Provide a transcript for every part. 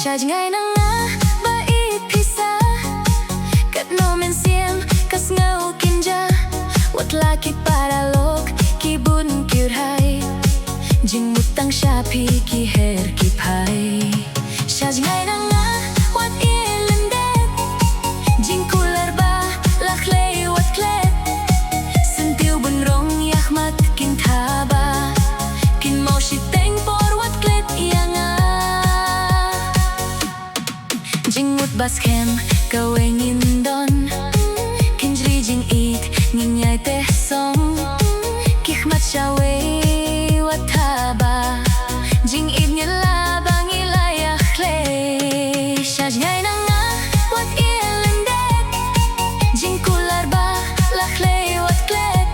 Sha Jngai nang nga ba ipisa kat no men siem kas ngau kinja wat laki paralog ki bun kirai jing mutang shapi ki her ki pai Sha Jngai nang nga wat Ieh Lyndet jing kular ba lakhlei wat klet sentiu bun rong yahmat kin thaba kin mau shi teng por wat klet yanga jing mut bas kem kawe ngin don kin jri jing it ngin nhai te song ki khmat shawe wat thaba jing it nyala bang ilaya khle Sha Jngai nang nga wat Ieh Lyndet jing kular ba lakhlei wat klet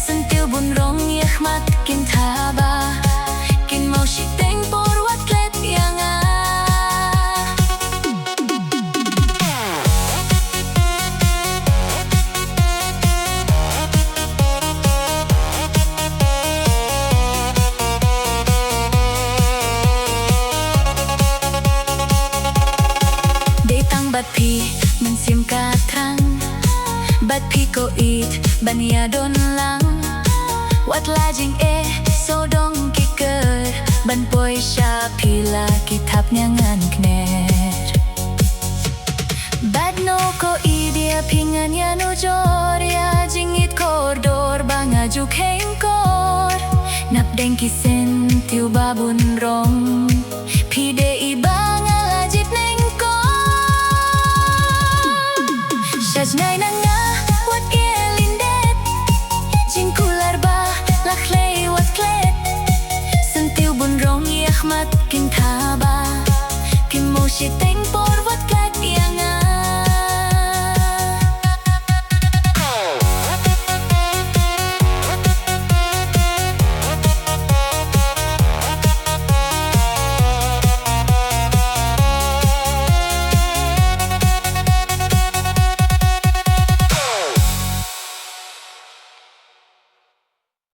sentiu bun rong yahmat kin thaba kin mau shi teng por wat klet yanga Bat pi men sim ka trang bat pi ko it ban ya don lang wat la jing so dong ki ker ban poi sha pi la ki thap nyangan kner bat no ko i dia pingan ya no jor ya jing it kor dor banga ju keng kor nap deng ki sen tiu babun rong pi de i banga la jit neng Sha Jngai nang nga wat Ieh Lyndet jing kular ba lakhlei wat klet sentiu bun rong yahmat kin thaba kin mo shi